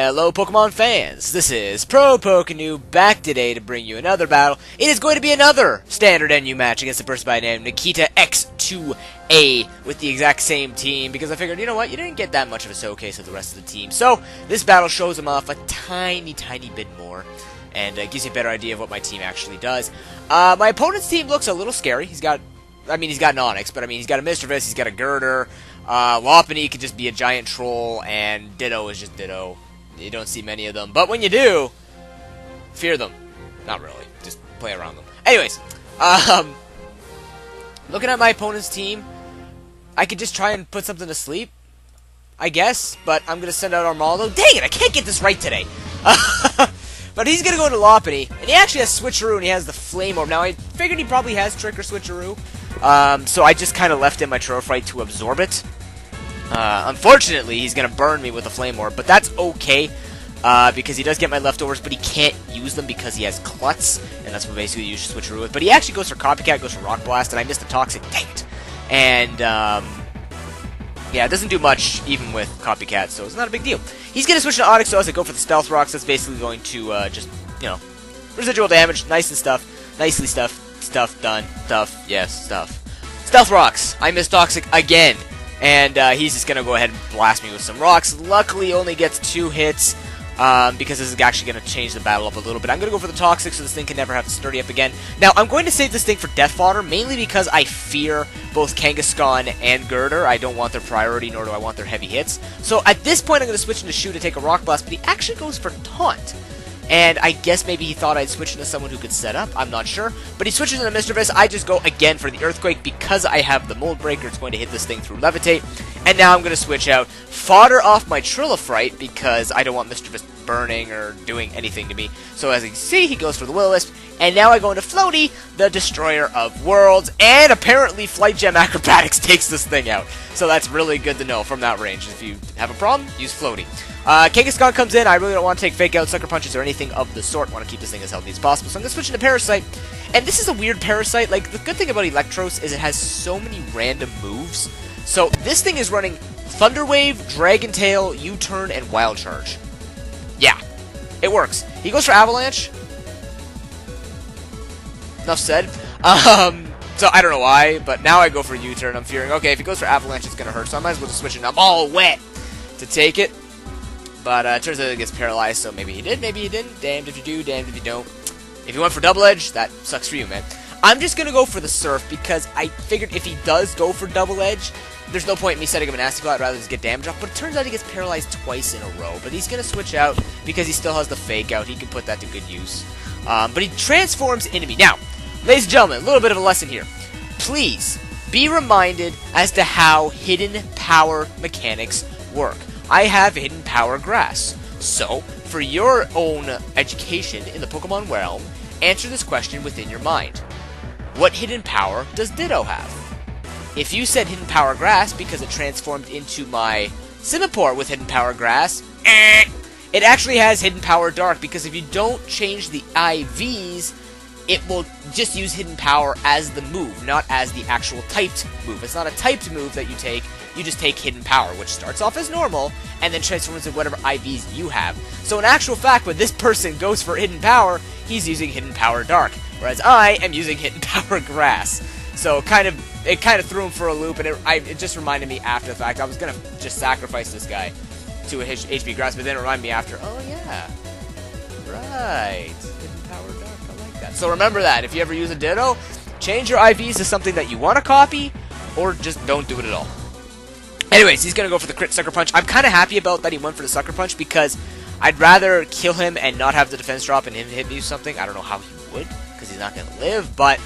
Hello Pokemon fans, this is ProPokeNoob back today to bring you another battle. It is going to be another standard NU match against a person by the name of Nikita X2A with the exact same team, because I figured, you know what, you didn't get that much of a showcase of the rest of the team. So this battle shows him off a tiny bit more and gives you a better idea of what my team actually does. My opponent's team looks a little scary. He's got an Onix, but he's got a Mischievous, he's got a Girder. Lopunny could just be a giant troll, and Ditto is just Ditto. You don't see many of them, but when you do, fear them. Not really, just play around them. Anyways, looking at my opponent's team, I could just try and put something to sleep, I guess, but I'm going to send out Armaldo. Dang it, I can't get this right today. But he's going to go into Lopunny, and he actually has Switcheroo, and he has the Flame Orb. Now, I figured he probably has Trick or Switcheroo, so I just kind of left in my Trophyte to absorb it. Unfortunately, he's going to burn me with a Flame Orb, but that's okay, because he does get my leftovers, but he can't use them because he has Klutz, and that's what basically you should Switcheroo with. But he actually goes for Copycat, goes for Rock Blast, and I missed the Toxic, dang it. And, yeah, it doesn't do much even with Copycat, so it's not a big deal. He's going to switch to Onix, so as I go for the Stealth Rocks, that's basically going to, just, you know, residual damage, nicely done, Stealth Rocks, I missed Toxic again, and he's just going to go ahead and blast me with some rocks. Luckily, only gets 2 hits, because this is actually going to change the battle up a little bit. I'm going to go for the Toxic so this thing can never have to sturdy up again. Now, I'm going to save this thing for Death Fodder, mainly because I fear both Kangaskhan and Girder. I don't want their priority, nor do I want their heavy hits. So at this point, I'm going to switch into Shoe to take a Rock Blast, but he actually goes for Taunt. And I guess maybe he thought I'd switch into someone who could set up. I'm not sure. But he switches into Mischievous. I just go again for the Earthquake because I have the Mold Breaker. It's going to hit this thing through Levitate. And now I'm going to switch out Fodder off my Trilophrite because I don't want Mischievous burning or doing anything to me. So as you can see, he goes for the Will-O-Wisp. And now I go into Floaty, the Destroyer of Worlds. And apparently Flight Gem Acrobatics takes this thing out. So that's really good to know from that range. If you have a problem, use Floaty. Kangaskhan comes in. I really don't want to take Fake Out, Sucker Punches, or anything of the sort. I want to keep this thing as healthy as possible. So I'm going to switch into Parasite. And this is a weird Parasite. Like, the good thing about Electros is it has so many random moves. So this thing is running Thunder Wave, Dragon Tail, U-Turn, and Wild Charge. Yeah, it works. He goes for Avalanche. Enough said. So I don't know why, but now I go for U-Turn. I'm fearing, okay, if he goes for Avalanche, it's going to hurt. So I might as well just switch it. I'm all wet to take it. But it turns out it gets paralyzed, so maybe he did, maybe he didn't. Damned if you do, damned if you don't. If you went for Double Edge, that sucks for you, man. I'm just going to go for the Surf because I figured if he does go for Double Edge, there's no point in me setting up an Nasty Plot, I'd rather just get damage off. But it turns out he gets paralyzed twice in a row. But he's going to switch out because he still has the Fake Out. He can put that to good use. But he transforms into me. Now, ladies and gentlemen, a little bit of a lesson here. Please be reminded as to how hidden power mechanics work. I have Hidden Power Grass. So, for your own education in the Pokemon realm, answer this question within your mind. What hidden power does Ditto have? If you said Hidden Power Grass because it transformed into my Simipour with Hidden Power Grass, it actually has Hidden Power Dark because if you don't change the IVs, it will just use Hidden Power as the move, not as the actual typed move. It's not a typed move that you take, you just take Hidden Power, which starts off as normal, and then transforms into whatever IVs you have. So in actual fact, when this person goes for Hidden Power, he's using Hidden Power Dark, whereas I am using Hidden Power Grass. So it kind of threw him for a loop, and it just reminded me after the fact. I was going to just sacrifice this guy to a HP Grass, but then it reminded me after, oh yeah, right, Hidden Power Dark. So remember that, if you ever use a Ditto, change your IVs to something that you want to copy, or just don't do it at all. Anyways, he's going to go for the Crit Sucker Punch. I'm kind of happy about that he went for the Sucker Punch, because I'd rather kill him and not have the defense drop and him hit me with something. I don't know how he would, because he's not going to live, but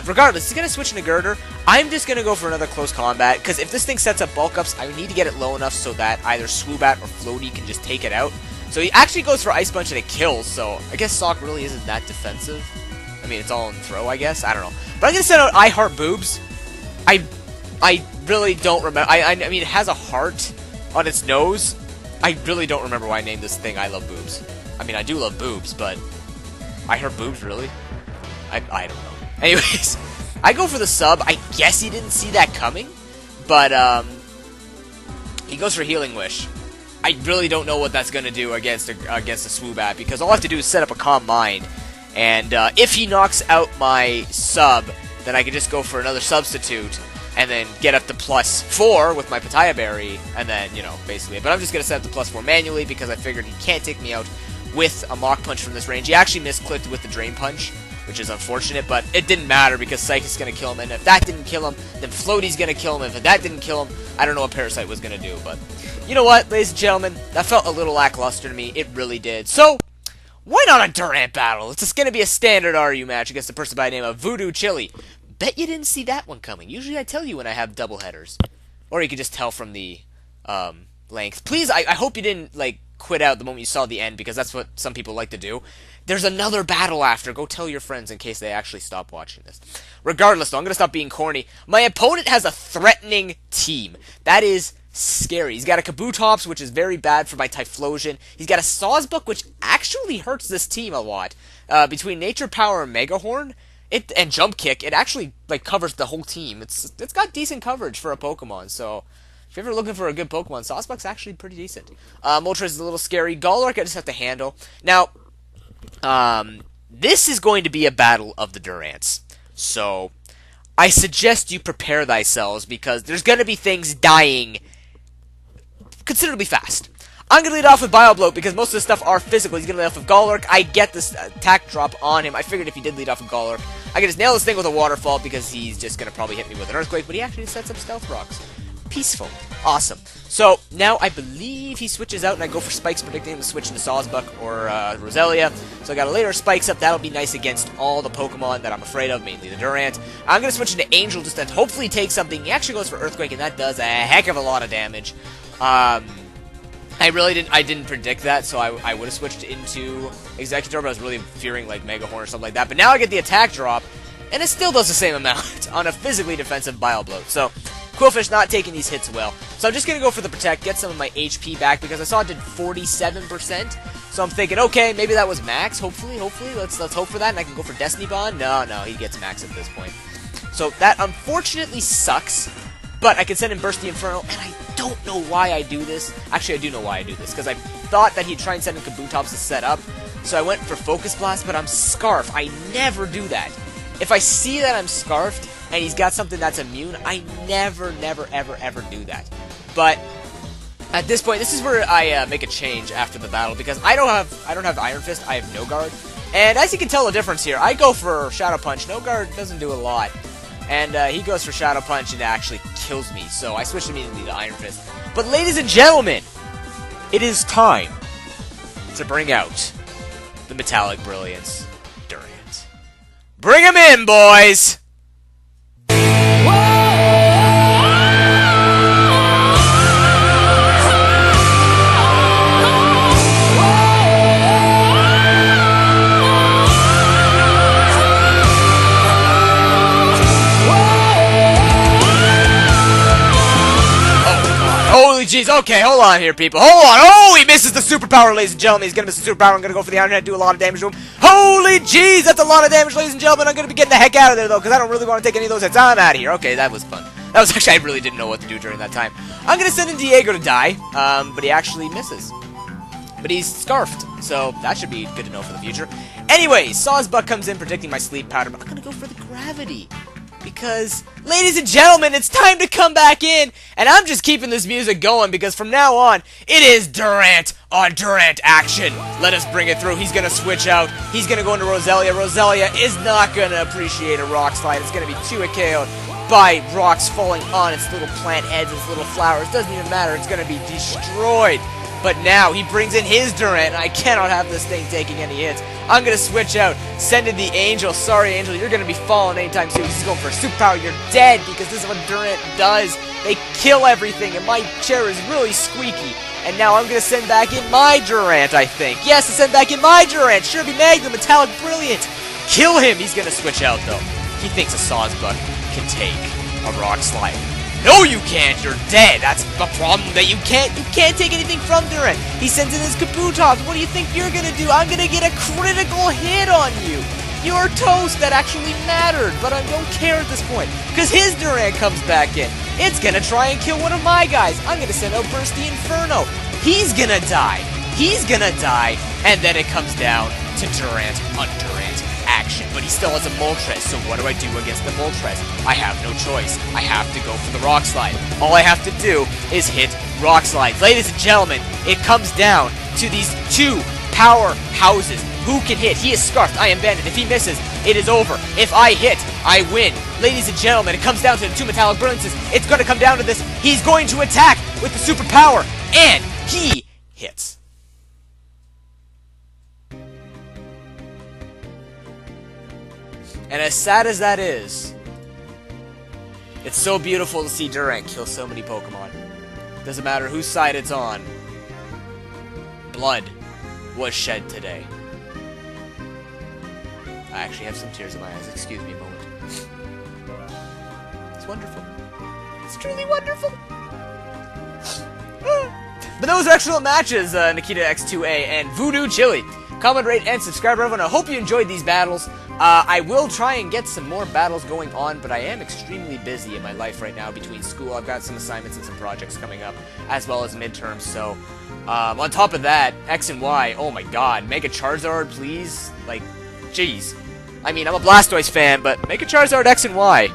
regardless, he's going to switch into Girder. I'm just going to go for another Close Combat, because if this thing sets up Bulk Ups, I need to get it low enough so that either Swoobat or Floaty can just take it out. So he actually goes for Ice Punch and it kills, so I guess Sock really isn't that defensive. I mean, it's all in throw, I guess. I don't know. But I'm going to send out I Heart Boobs. I really don't remember. I mean, it has a heart on its nose. I really don't remember why I named this thing I Love Boobs. I mean, I do love boobs, but I Heart Boobs, really? I don't know. Anyways, I go for the sub. I guess he didn't see that coming, but he goes for Healing Wish. I really don't know what that's going to do against a Swoobat, because all I have to do is set up a Calm Mind, and if he knocks out my sub, then I can just go for another substitute, and then get up to +4 with my Pataya Berry, and then, you know, basically. But I'm just going to set up the +4 manually, because I figured he can't take me out with a Mach Punch from this range. He actually misclicked with the Drain Punch, which is unfortunate, but it didn't matter, because Psychic's going to kill him, and if that didn't kill him, then Floaty's going to kill him, and if that didn't kill him, I don't know what Parasite was going to do, but you know what, ladies and gentlemen, that felt a little lackluster to me, it really did. So, why not a Durant battle? It's just going to be a standard RU match against a person by the name of Voodoo Chili. Bet you didn't see that one coming. Usually I tell you when I have double headers. Or you can just tell from the length. Please, I hope you didn't, like, quit out the moment you saw the end, because that's what some people like to do. There's another battle after. Go tell your friends in case they actually stop watching this. Regardless, though, I'm going to stop being corny. My opponent has a threatening team. That is scary. He's got a Kabutops, which is very bad for my Typhlosion. He's got a Sawsbuck, which actually hurts this team a lot. Between Nature Power and Mega Horn, and Jump Kick, it actually like covers the whole team. It's got decent coverage for a Pokemon, so if you're ever looking for a good Pokemon, Sawsbuck's actually pretty decent. Moltres is a little scary. Golurk I just have to handle. Now, this is going to be a battle of the Durants, so I suggest you prepare thyselves, because there's going to be things dying considerably fast. I'm going to lead off with Bio Bloat, because most of the stuff are physical. He's going to lead off with Golurk. I get this attack drop on him. I figured if he did lead off with Golurk, I could just nail this thing with a Waterfall, because he's just going to probably hit me with an Earthquake, but he actually sets up Stealth Rocks. Peaceful. Awesome. So, now I believe he switches out, and I go for Spikes, predicting him to switch into Sawsbuck or Roselia. So I got a later Spikes up. That'll be nice against all the Pokemon that I'm afraid of, mainly the Durant. I'm going to switch into Angel just to hopefully take something. He actually goes for Earthquake, and that does a heck of a lot of damage. I didn't predict that, so I would have switched into Executor, but I was really fearing like Mega Horn or something like that. But now I get the attack drop, and it still does the same amount on a physically defensive Bio Bloat. So, Quillfish not taking these hits well. So I'm just going to go for the Protect, get some of my HP back, because I saw it did 47%. So I'm thinking, okay, maybe that was max, hopefully, let's hope for that, and I can go for Destiny Bond. No, he gets max at this point. So that unfortunately sucks, but I can send in Burst the Inferno, and I don't know why I do this. Actually, I do know why I do this, because I thought that he'd try and send in Kabutops to set up, so I went for Focus Blast, but I'm Scarf. I never do that. If I see that I'm Scarfed, and he's got something that's immune, I never, ever do that. But at this point, this is where I make a change after the battle, because I don't have Iron Fist, I have No Guard, and as you can tell the difference here, I go for Shadow Punch. No Guard doesn't do a lot, and he goes for Shadow Punch and it actually kills me, so I switched immediately to Iron Fist. But ladies and gentlemen, it is time to bring out the Metallic Brilliance Durant. Bring him in, boys! Holy jeez, okay, hold on here, people. Hold on. Oh, he misses the superpower, ladies and gentlemen. He's going to miss the superpower. I'm going to go for the Iron Head, do a lot of damage to him. Holy jeez, that's a lot of damage, ladies and gentlemen. I'm going to be getting the heck out of there, though, because I don't really want to take any of those hits. I'm out of here. Okay, that was fun. That was actually, I really didn't know what to do during that time. I'm going to send in Diego to die, but he actually misses. But he's Scarfed, so that should be good to know for the future. Anyway, Sawsbuck comes in predicting my Sleep Powder, but I'm going to go for the Gravity. Because, ladies and gentlemen, it's time to come back in, and I'm just keeping this music going, because from now on, it is Durant on Durant action. Let us bring it through. He's going to switch out. He's going to go into Roselia. Roselia is not going to appreciate a Rock Slide. It's going to be 2-KO'd by rocks falling on its little plant heads, its little flowers. Doesn't even matter. It's going to be destroyed. But now, he brings in his Durant, and I cannot have this thing taking any hits. I'm going to switch out, send in the Angel. Sorry, Angel, you're going to be falling anytime soon. He's going for a superpower. You're dead, because this is what Durant does. They kill everything, and my chair is really squeaky. And now I'm going to send back in my Durant, I think. Yes, I send back in my Durant. Sherby Magnum, Metallic Brilliant. Kill him. He's going to switch out, though. He thinks a Sawsbuck can take a Rock Slide. No, you can't. You're dead. That's the problem, that you can't take anything from Durant. He sends in his Kabutops. What do you think you're going to do? I'm going to get a critical hit on you. You're toast. That actually mattered, but I don't care at this point, because his Durant comes back in. It's going to try and kill one of my guys. I'm going to send out Burst the Inferno. He's gonna die. He's gonna die. And then it comes down to Durant on Durant action. But he still has a Moltres, so what do I do against the Moltres? I have no choice. I have to go for the Rock Slide. All I have to do is hit Rock Slides. Ladies and gentlemen, it comes down to these two powerhouses. Who can hit? He is Scarfed. I am Banded. If he misses, it is over. If I hit, I win. Ladies and gentlemen, it comes down to the two Metallic Brilliances. It's going to come down to this. He's going to attack with the superpower, and he hits. And as sad as that is, it's so beautiful to see Durant kill so many Pokemon. Doesn't matter whose side it's on. Blood was shed today. I actually have some tears in my eyes. Excuse me a moment. It's wonderful. It's truly wonderful. But those are excellent matches, Nikita X2A and Voodoo Chili. Comment, rate, and subscribe, everyone. I hope you enjoyed these battles. I will try and get some more battles going on, but I am extremely busy in my life right now between school. I've got some assignments and some projects coming up, as well as midterms, so... on top of that, X and Y, oh my god, make a Charizard, please? Like, jeez. I mean, I'm a Blastoise fan, but make a Charizard X and Y.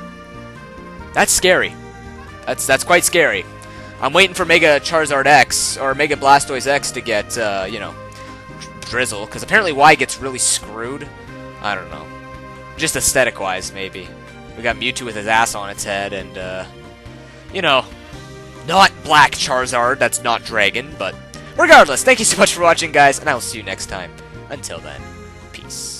That's scary. That's quite scary. I'm waiting for Mega Charizard X, or Mega Blastoise X to get, you know, Drizzle, because apparently Y gets really screwed. I don't know. Just aesthetic-wise, maybe. We got Mewtwo with his ass on its head, and, you know, not Black Charizard, that's not Dragon, but regardless, thank you so much for watching, guys, and I will see you next time. Until then, peace.